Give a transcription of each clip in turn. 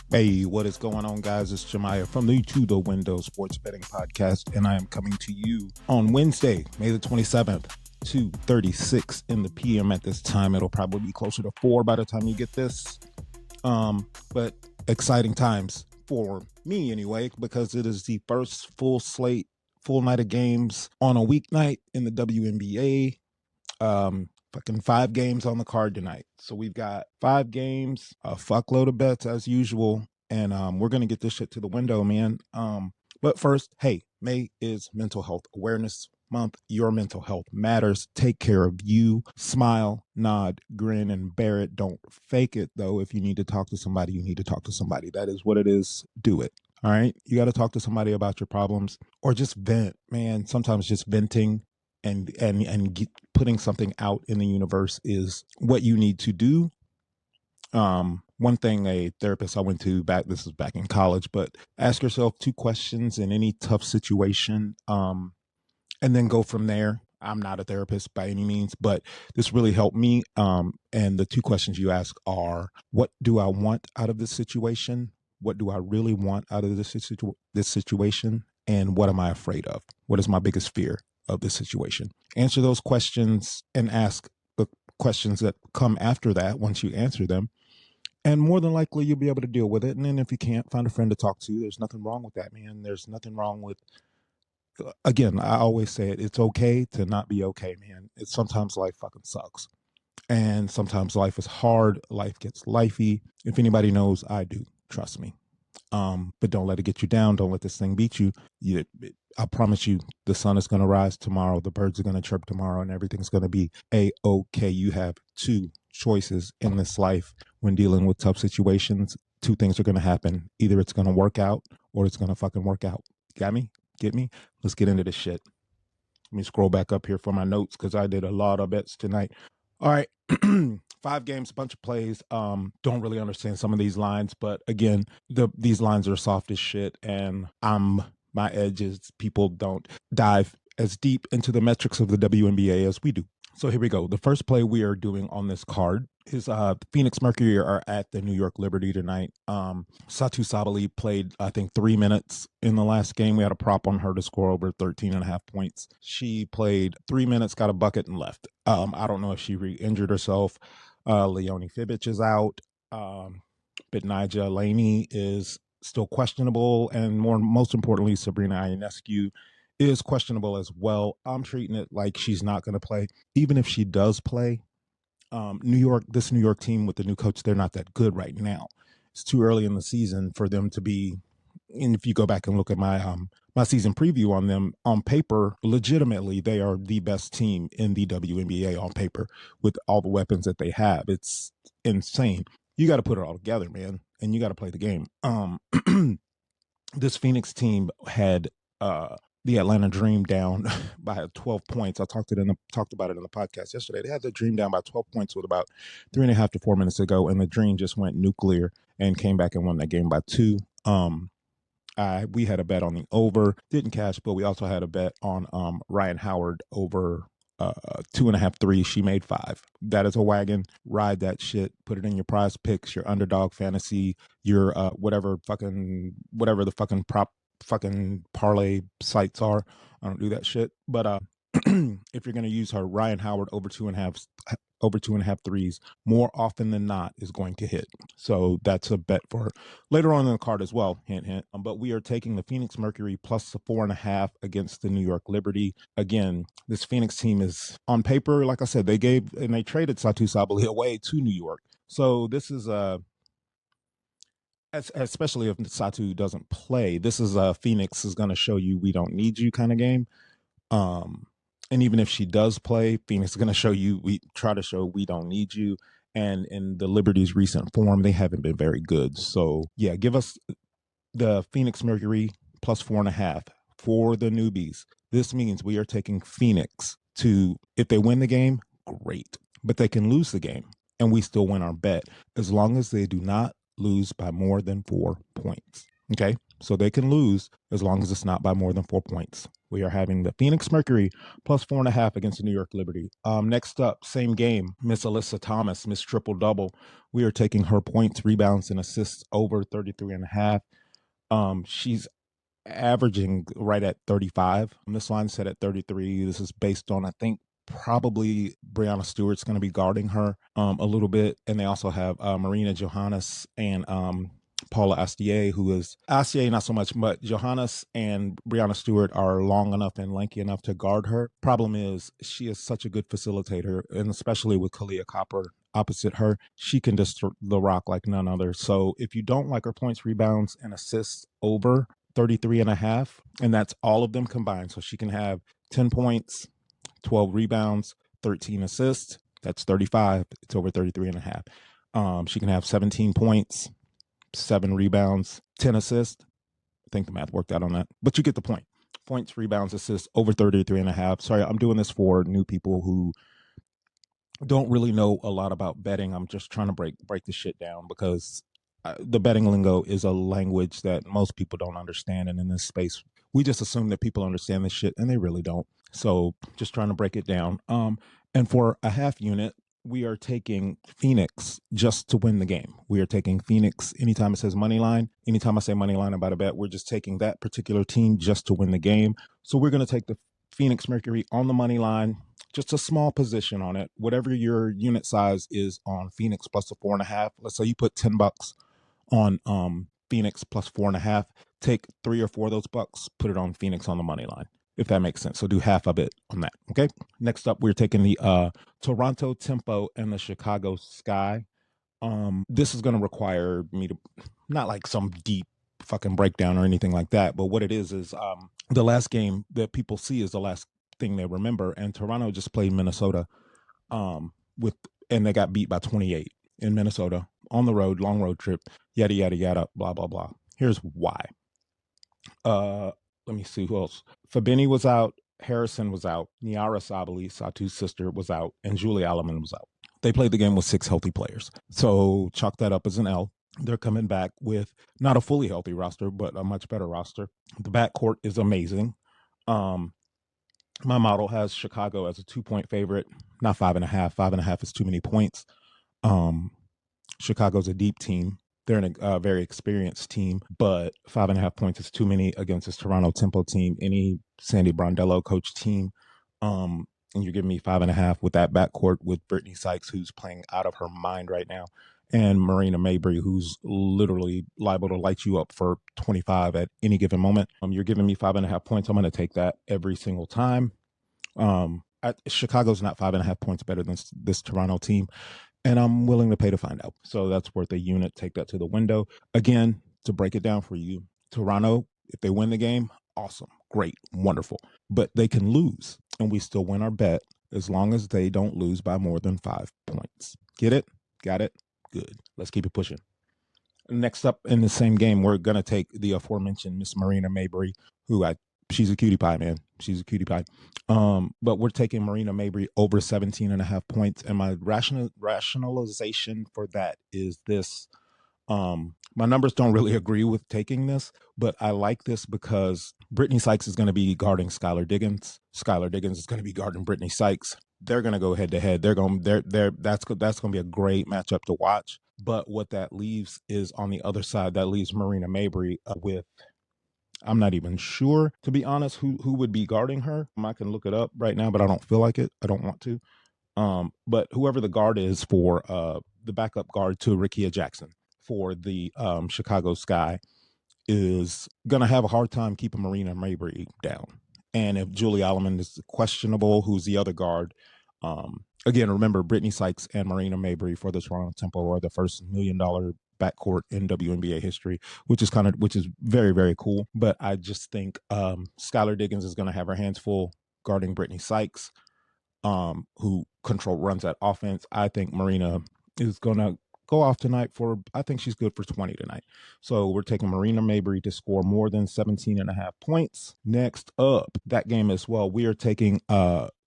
Hey, what is going on, guys? It's Jemiah from the To The Window Sports Betting Podcast, and I am coming to you on Wednesday, May the 27th, 2:36 in the PM at this time. It'll probably be closer to 4 by the time you get this. But exciting times for me anyway, because it is the first full slate, full night of games on a weeknight in the WNBA. Fucking 5 games on the card tonight. So we've got 5 games, a fuckload of bets as usual, and we're gonna get this shit to the window, man. But first, hey, May is Mental Health Awareness Month. Your mental health matters. Take care of you. Smile, nod, grin, and bear it. Don't fake it, though. If you need to talk to somebody, you need to talk to somebody. That is what it is. Do it. All right? You got to talk to somebody about your problems, or just vent, man. Sometimes just venting and putting something out in the universe is what you need to do. One thing a therapist I went to this is back in college, but ask yourself 2 questions in any tough situation, and then go from there. I'm not a therapist by any means, but this really helped me. And the 2 questions you ask are, what do I want out of this situation? What do I really want out of this situation? And what am I afraid of? What is my biggest fear of this situation? Answer those questions and ask the questions that come after that once you answer them. And more than likely, you'll be able to deal with it. And then if you can't, find a friend to talk to. There's nothing wrong with that, man. There's nothing wrong with, again, I always say it. It's okay to not be okay, man. Sometimes life fucking sucks. And sometimes life is hard. Life gets lifey. If anybody knows, I do. Trust me. But don't let it get you down. Don't let this thing beat you. I promise you, the sun is going to rise tomorrow. The birds are going to chirp tomorrow, and everything's going to be a-okay. You have 2 choices in this life when dealing with tough situations. 2 things are going to happen. Either it's going to work out or it's going to fucking work out. Got me? Get me? Let's get into this shit. Let me scroll back up here for my notes because I did a lot of bets tonight. All right. 5 games, a bunch of plays. Don't really understand some of these lines, but again, these lines are soft as shit, and my edge is people don't dive as deep into the metrics of the WNBA as we do. So here we go. The first play we are doing on this card is Phoenix Mercury are at the New York Liberty tonight. Satu Sabali played, I think, 3 minutes in the last game. We had a prop on her to score over 13.5 points. She played 3 minutes, got a bucket, and left. I don't know if she re-injured herself. Leonie Fibic is out. But Nija Laney is still questionable. And most importantly, Sabrina Ionescu is questionable as well. I'm treating it like she's not going to play. Even if she does play, this New York team with the new coach, they're not that good right now. It's too early in the season for them to be. And if you go back and look at my my season preview on them, on paper, legitimately, they are the best team in the WNBA on paper with all the weapons that they have. It's insane. You got to put it all together, man, and you got to play the game. This Phoenix team had the Atlanta Dream down by 12 points. I talked about it in the podcast yesterday. They had the Dream down by 12 points with about 3.5 to 4 minutes to go, and the Dream just went nuclear and came back and won that game by 2. We had a bet on the over, didn't cash, but we also had a bet on Ryan Howard over 2.5 threes. She made 5. That is a wagon. Ride that shit. Put it in your prize picks, your underdog fantasy, your whatever the fucking prop fucking parlay sites are. I don't do that shit. But if you're gonna use her, Ryan Howard over 2.5 threes more often than not is going to hit. So that's a bet for later on in the card as well. Hint, hint. But we are taking the Phoenix Mercury plus the 4.5 against the New York Liberty. Again, this Phoenix team is on paper, like I said, they traded Satu Sabali away to New York. So this is especially if Satu doesn't play, this is Phoenix is going to show you we don't need you kind of game. And even if she does play, Phoenix is going to show you, we don't need you. And in the Liberty's recent form, they haven't been very good. So yeah, give us the Phoenix Mercury plus 4.5 for the newbies. This means we are taking Phoenix to, if they win the game, great. But they can lose the game and we still win our bet as long as they do not lose by more than 4 points. Okay. So they can lose as long as it's not by more than 4 points. We are having the Phoenix Mercury plus 4.5 against the New York Liberty. Next up, same game, Miss Alyssa Thomas, Miss Triple Double. We are taking her points, rebounds, and assists over 33.5. She's averaging right at 35. This line set at 33. This is based on, I think, probably Brianna Stewart's going to be guarding her a little bit. And they also have Marina Johannes and Paula Astier, who is Astier, not so much, but Johannes and Brianna Stewart are long enough and lanky enough to guard her. Problem is, she is such a good facilitator, and especially with Kalia Copper opposite her, she can just the rock like none other. So if you don't like her points, rebounds, and assists over 33.5, and that's all of them combined. So she can have 10 points, 12 rebounds, 13 assists. That's 35. It's over 33.5. She can have 17 points, 7 rebounds, 10 assists. I think the math worked out on that, but you get the point. Points, rebounds, assists over 33.5. Sorry, I'm doing this for new people who don't really know a lot about betting. I'm just trying to break the shit down because the betting lingo is a language that most people don't understand. And in this space, we just assume that people understand this shit, and they really don't. So just trying to break it down. And for a half unit, we are taking Phoenix just to win the game. We are taking Phoenix anytime it says money line. Anytime I say money line about a bet, we're just taking that particular team just to win the game. So we're going to take the Phoenix Mercury on the money line, just a small position on it. Whatever your unit size is on Phoenix plus a 4.5. Let's say you put $10 on Phoenix plus 4.5. Take 3 or 4 of those bucks, put it on Phoenix on the money line, if that makes sense. So do half of it on that. Okay. Next up, we're taking the Toronto Tempo and the Chicago Sky. This is going to require me to, not like some deep fucking breakdown or anything like that, but what it is the last game that people see is the last thing they remember. And Toronto just played Minnesota and they got beat by 28 in Minnesota on the road, long road trip, yada, yada, yada, blah, blah, blah. Here's why. Let me see who else. Fabini was out. Harrison was out. Niara Sabali, Satu's sister, was out. And Julie Alleman was out. They played the game with 6 healthy players. So chalk that up as an L. They're coming back with not a fully healthy roster, but a much better roster. The backcourt is amazing. My model has Chicago as a 2-point favorite, not 5.5. 5.5 is too many points. Chicago's a deep team. They're a very experienced team, but 5.5 points is too many against this Toronto Tempo team, any Sandy Brondello coach team. And you're giving me 5.5 with that backcourt with Brittany Sykes, who's playing out of her mind right now, and Marina Mabry, who's literally liable to light you up for 25 at any given moment. You're giving me 5.5 points. I'm going to take that every single time. Chicago's not 5.5 points better than this Toronto team, and I'm willing to pay to find out. So that's worth a unit. Take that to the window. Again, to break it down for you, Toronto, if they win the game, awesome, great, wonderful. But they can lose, and we still win our bet as long as they don't lose by more than 5 points. Get it? Got it? Good. Let's keep it pushing. Next up in the same game, we're going to take the aforementioned Miss Marina Mabry, she's a cutie pie, man. She's a cutie pie. But we're taking Marina Mabry over 17.5 points. And my rationalization for that is this. My numbers don't really agree with taking this, but I like this because Brittany Sykes is going to be guarding Skylar Diggins. Skylar Diggins is going to be guarding Brittany Sykes. They're going to go head to head. That's going to be a great matchup to watch. But what that leaves is on the other side, that leaves Marina Mabry with, I'm not even sure, to be honest, who would be guarding her. I can look it up right now, but I don't feel like it. I don't want to. But whoever the guard is for the backup guard to Rickea Jackson for the Chicago Sky is going to have a hard time keeping Marina Mabry down. And if Julie Alleman is questionable, who's the other guard? Again, remember, Brittany Sykes and Marina Mabry for the Toronto Tempo are the first $1 million backcourt in WNBA history, which is very, very cool. But I just think Skylar Diggins is going to have her hands full guarding Brittany Sykes, who runs that offense. I think Marina is going to go off tonight I think she's good for 20 tonight. So we're taking Marina Mabry to score more than 17.5 points. Next up, that game as well, we are taking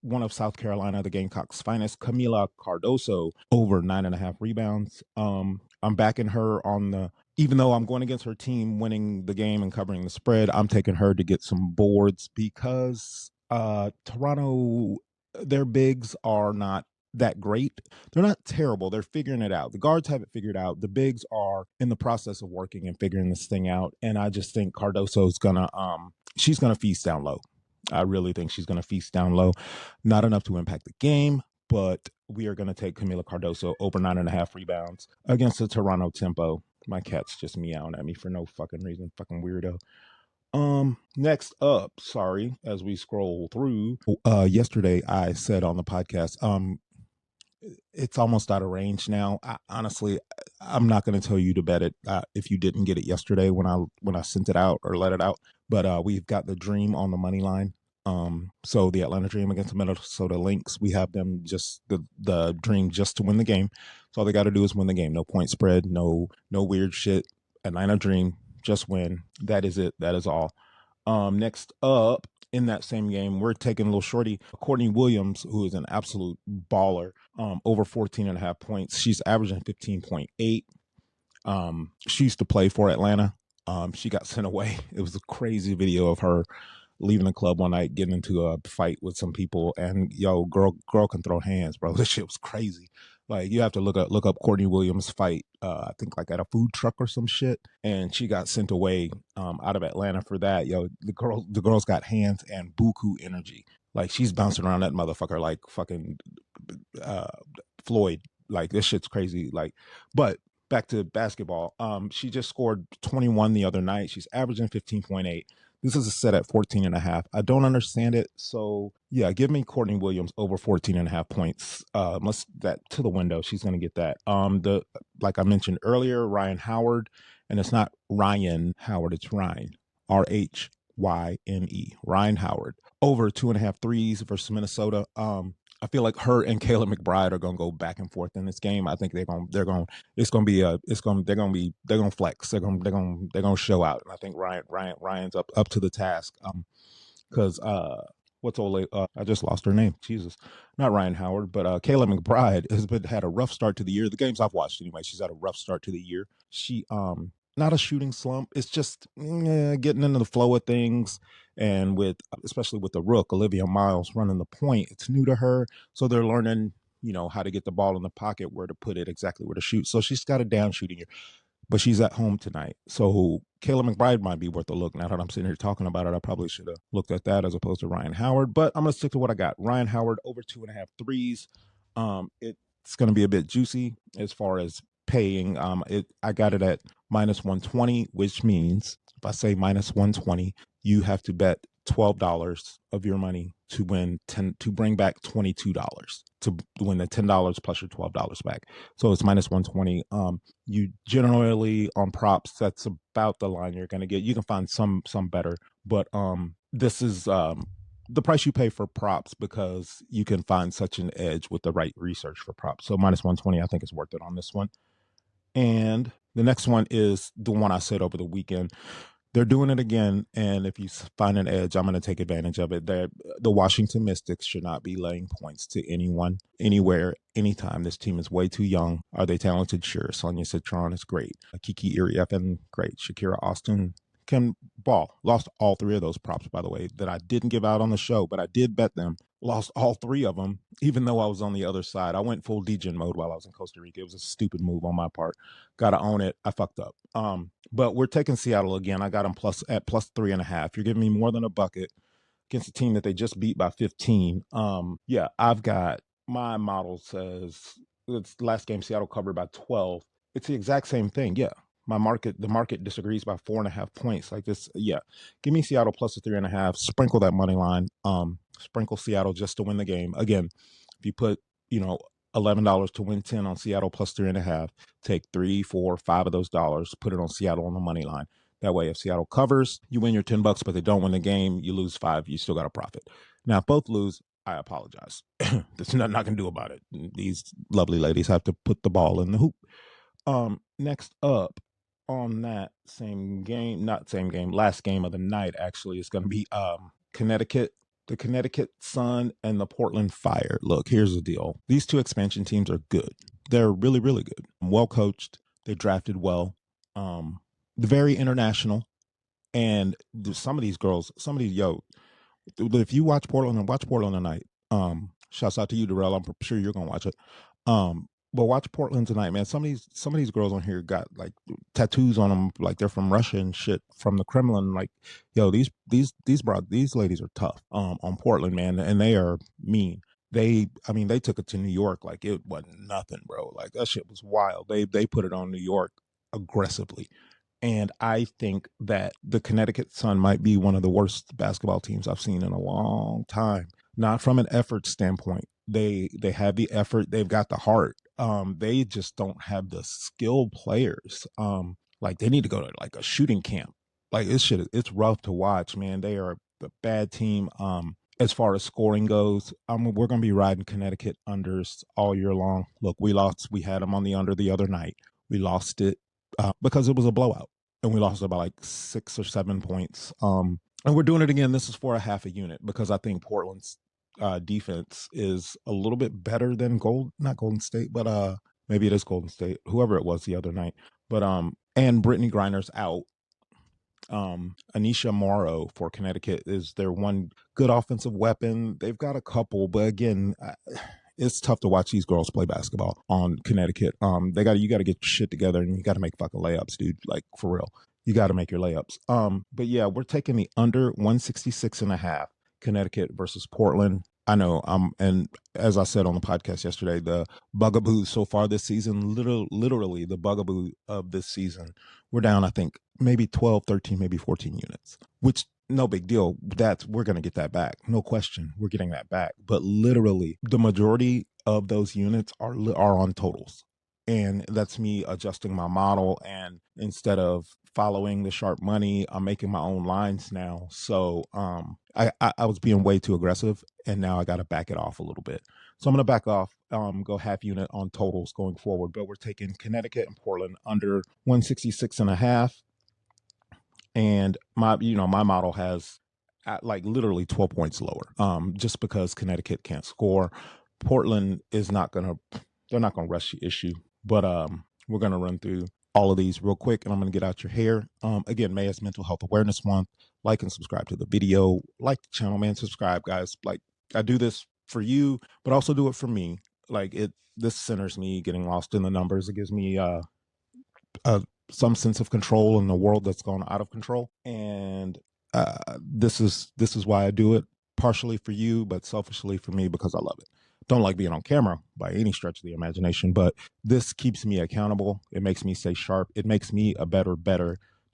one of South Carolina, the Gamecocks' finest, Camila Cardoso, over 9.5 rebounds. I'm backing her on the even though I'm going against her team winning the game and covering the spread, I'm taking her to get some boards because Toronto, their bigs are not that great. They're not terrible. They're figuring it out. The guards have it figured out. The bigs are in the process of working and figuring this thing out. And I just think Cardoso's gonna she's gonna feast down low. I really think she's gonna feast down low. Not enough to impact the game, but we are gonna take Camila Cardoso over 9.5 rebounds against the Toronto tempo. My cat's just meowing at me for no fucking reason. Fucking weirdo. Next up, sorry, as we scroll through, yesterday I said on the podcast, it's almost out of range now. Honestly, I'm not going to tell you to bet it if you didn't get it yesterday when I sent it out or let it out. But we've got the Dream on the money line. So the Atlanta Dream against the Minnesota Lynx, we have them just the Dream just to win the game. So all they got to do is win the game. No point spread, no weird shit. Atlanta Dream, just win. That is it. That is all. Next up, in that same game, we're taking a little shorty, Courtney Williams, who is an absolute baller, over 14.5 points. She's averaging 15.8. She used to play for Atlanta. She got sent away. It was a crazy video of her leaving the club one night, getting into a fight with some people, and girl can throw hands, bro. This shit was crazy. Like, you have to look up Courtney Williams' fight. I think like at a food truck or some shit, and she got sent away out of Atlanta for that. The girls got hands and buku energy. Like, she's bouncing around that motherfucker like fucking Floyd. Like, this shit's crazy. Like, but back to basketball. She just scored 21 the other night. She's averaging 15.8. This is a set at 14.5. I don't understand it. So yeah, give me Courtney Williams over 14.5 points. Must that to the window. She's gonna get that. Like I mentioned earlier, Ryan Howard, and it's not Ryan Howard, it's Ryan. RHYNE. Ryan Howard. Over 2.5 threes versus Minnesota. I feel like her and Kayla McBride are gonna go back and forth in this game. I think they're gonna flex. They're gonna show out. And I think Ryan's up to the task. Because what's old? I just lost her name. Jesus, not Ryan Howard, but Kayla McBride has had a rough start to the year. The games I've watched anyway, she's had a rough start to the year. She not a shooting slump. It's just getting into the flow of things. And especially with the rook, Olivia Miles running the point, it's new to her. So they're learning, how to get the ball in the pocket, where to put it, exactly where to shoot. So she's got a down shooting year, but she's at home tonight. So Kayla McBride might be worth a look. Now that I'm sitting here talking about it, I probably should have looked at that as opposed to Ryan Howard, but I'm going to stick to what I got. Ryan Howard over 2.5 threes. It's going to be a bit juicy as far as paying. I got it at minus 120, which means if I say minus 120, you have to bet $12 of your money to bring back $22 to win the $10 plus your $12 back. So it's minus 120. You generally on props, that's about the line you're going to get. You can find some better, but this is the price you pay for props because you can find such an edge with the right research for props. So minus 120, I think is worth it on this one. And the next one is the one I said over the weekend. They're doing it again, and if you find an edge, I'm going to take advantage of it. The Washington Mystics should not be laying points to anyone, anywhere, anytime. This team is way too young. Are they talented? Sure. Sonia Citron is great. Kiki Iriafen, great. Shakira Austin can ball. Lost all three of those props, by the way, that I didn't give out on the show, but I did bet them. Lost all three of them, even though I was on the other side. I went full degen mode while I was in Costa Rica. It was a stupid move on my part. Got to own it. I fucked up. But we're taking Seattle again. I got them plus 3.5. You're giving me more than a bucket against a team that they just beat by 15. Yeah, I've got my model says it's last game Seattle covered by 12. It's the exact same thing. Yeah. The market disagrees by 4.5 points. Like this, yeah. Give me Seattle plus a 3.5. Sprinkle that money line. Sprinkle Seattle just to win the game. Again, if you put, $11 to win 10 on Seattle plus 3.5, take 3, 4, 5 of those dollars, put it on Seattle on the money line. That way, if Seattle covers, you win your $10, but they don't win the game, you lose 5, you still got a profit. Now, if both lose, I apologize. There's nothing I can do about it. These lovely ladies have to put the ball in the hoop. Next up on that last game of the night, actually, is going to be the Connecticut Sun and the Portland Fire. Look, here's the deal. These two expansion teams are good. They're really, really good. Well coached. They drafted well. very international. And some of these girls, if you watch Portland tonight. Shouts out to you, Darrell. I'm sure you're gonna watch it. But watch Portland tonight, man. Some of these girls on here got like tattoos on them, like they're from Russia and shit, from the Kremlin. Like, yo, these ladies are tough. On Portland, man, and they are mean. They took it to New York like it wasn't nothing, bro. Like that shit was wild. They put it on New York aggressively. And I think that the Connecticut Sun might be one of the worst basketball teams I've seen in a long time. Not from an effort standpoint. They have the effort, they've got the heart. They just don't have the skilled players. Like they need to go to like a shooting camp. Like it's rough to watch, man. They are a bad team. As far as scoring goes, we're gonna be riding Connecticut unders all year long. Look, we had them on the under the other night. We lost it because it was a blowout, and we lost it by like 6 or 7 points. And we're doing it again. This is for a half a unit because I think Portland's defense is a little bit better than not Golden State, but maybe it is Golden State, whoever it was the other night. But and Brittany Griner's out. Anisha Morrow for Connecticut is their one good offensive weapon. They've got a couple, but again, it's tough to watch these girls play basketball on Connecticut. You got to get your shit together and you got to make fucking layups, dude. Like for real, you got to make your layups. But yeah, we're taking the under 166.5 Connecticut versus Portland. I know. And as I said on the podcast yesterday, the bugaboo so far this season, literally the bugaboo of this season, we're down, I think, maybe 12, 13, maybe 14 units, which no big deal. We're going to get that back. No question. We're getting that back. But literally the majority of those units are on totals. And that's me adjusting my model. And instead of following the sharp money, I'm making my own lines now. So I was being way too aggressive, and now I got to back it off a little bit. So I'm going to back off, go half unit on totals going forward. But we're taking Connecticut and Portland under 166.5. And my model has like literally 12 points lower, just because Connecticut can't score. Portland is they're not gonna rush the issue. But we're gonna run through all of these real quick, and I'm gonna get out your hair. Again, May is Mental Health Awareness Month. Like and subscribe to the video. Like the channel, man. Subscribe, guys. Like I do this for you, but also do it for me. Like this centers me. Getting lost in the numbers, it gives me some sense of control in a world that's gone out of control. And this is why I do it. Partially for you, but selfishly for me because I love it. Don't like being on camera by any stretch of the imagination, but this keeps me accountable. It makes me stay sharp. It makes me a better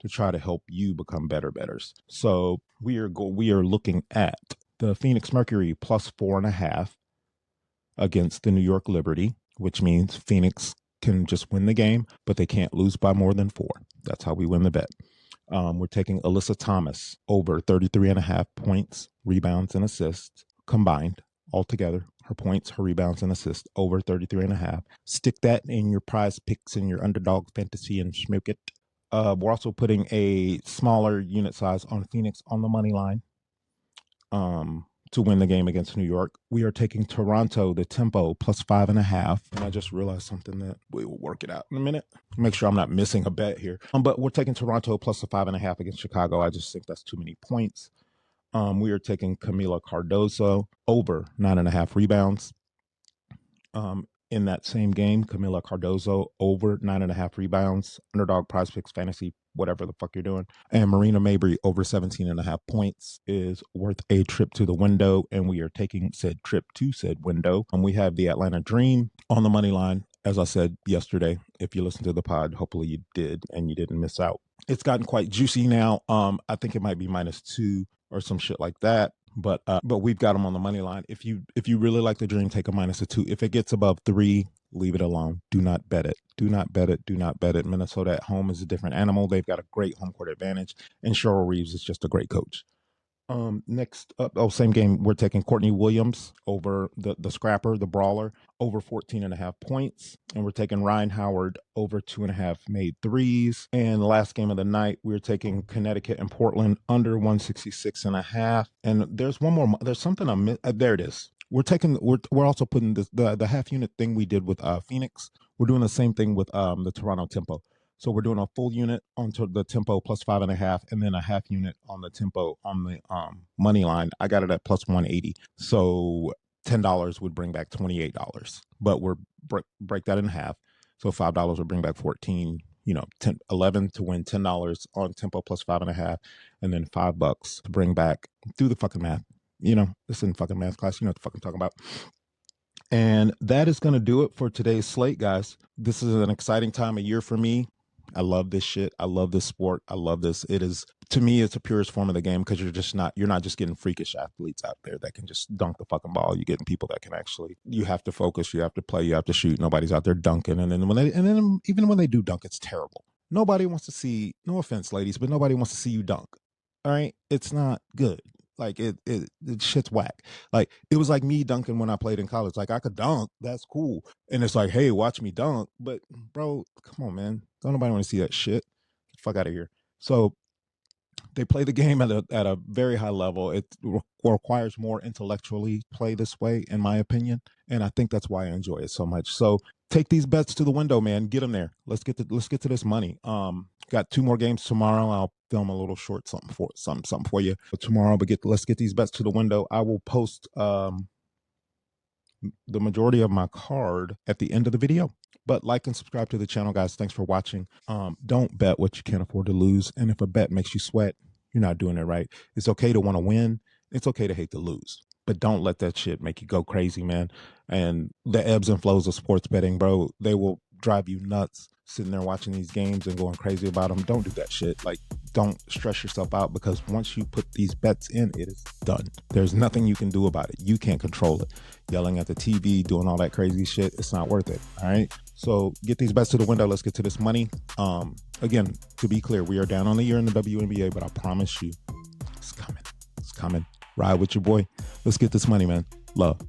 to try to help you become betters. So we are looking at the Phoenix Mercury plus 4.5 against the New York Liberty, which means Phoenix can just win the game, but they can't lose by more than 4. That's how we win the bet. We're taking Alyssa Thomas over 33.5 points, rebounds, and assists combined altogether. Her points, her rebounds, and assists over 33.5. Stick that in your prize picks in your underdog fantasy and smoke it. We're also putting a smaller unit size on Phoenix on the money line to win the game against New York. We are taking Toronto, the tempo, plus 5.5. And I just realized something that we will work it out in a minute. Make sure I'm not missing a bet here. But we're taking Toronto plus a 5.5 against Chicago. I just think that's too many points. We are taking Camila Cardoso over 9.5 rebounds. In that same game, Camila Cardoso over 9.5 rebounds. Underdog prize picks fantasy, whatever the fuck you're doing. And Marina Mabry over 17.5 points is worth a trip to the window. And we are taking said trip to said window. And we have the Atlanta Dream on the money line. As I said yesterday, if you listened to the pod, hopefully you did and you didn't miss out. It's gotten quite juicy now. I think it might be -2 or some shit like that. But we've got them on the money line. If you really like the Dream, take a -2. If it gets above 3, leave it alone. Do not bet it. Do not bet it. Do not bet it. Minnesota at home is a different animal. They've got a great home court advantage, and Cheryl Reeves is just a great coach. Next up, same game. We're taking Courtney Williams over the scrapper, the brawler, over 14.5 points. And we're taking Ryan Howard over 2.5 made threes. And the last game of the night, we're taking Connecticut and Portland under 166.5. And there's one more. There's something there it is. We're also putting the half unit thing we did with Phoenix. We're doing the same thing with the Toronto tempo. So we're doing a full unit onto the tempo plus 5.5, and then a half unit on the tempo on the money line. I got it at plus 180. So $10 would bring back $28, but we're break that in half. So $5 would bring back 14. 11 to win $10 on tempo plus 5.5, and then $5 to bring back. Do the fucking math. This isn't fucking math class. You know what the fuck I'm talking about. And that is going to do it for today's slate, guys. This is an exciting time of year for me. I love this shit. I love this sport. I love this. It is, to me, it's the purest form of the game, because you're not just getting freakish athletes out there that can just dunk the fucking ball. You're getting people that can actually, you have to focus, you have to play, you have to shoot. Nobody's out there dunking. And then even when they do dunk, it's terrible. Nobody wants to see, no offense, ladies, but nobody wants to see you dunk. All right. It's not good. Like it shit's whack. Like it was like me dunking when I played in college. Like I could dunk, that's cool. And it's like, hey, watch me dunk. But bro, come on, man. Don't nobody want to see that shit. Get the fuck out of here. So they play the game at a very high level. It requires more intellectually play this way, in my opinion. And I think that's why I enjoy it so much. So take these bets to the window, man. Get them there. Let's get to this money. Got 2 more games tomorrow. I'll film a little short something for you tomorrow. But let's get these bets to the window. I will post the majority of my card at the end of the video. But like and subscribe to the channel, guys. Thanks for watching. Don't bet what you can't afford to lose. And if a bet makes you sweat, you're not doing it right. It's okay to want to win. It's okay to hate to lose. But don't let that shit make you go crazy, man. And the ebbs and flows of sports betting, bro, they will drive you nuts sitting there watching these games and going crazy about them. Don't do that shit. Like, don't stress yourself out, because once you put these bets in, it is done. There's nothing you can do about it. You can't control it. Yelling at the TV, doing all that crazy shit, it's not worth it. All right. So get these bets to the window. Let's get to this money. Again, to be clear, we are down on the year in the WNBA, but I promise you, it's coming. It's coming. Ride with your boy. Let's get this money, man. Love.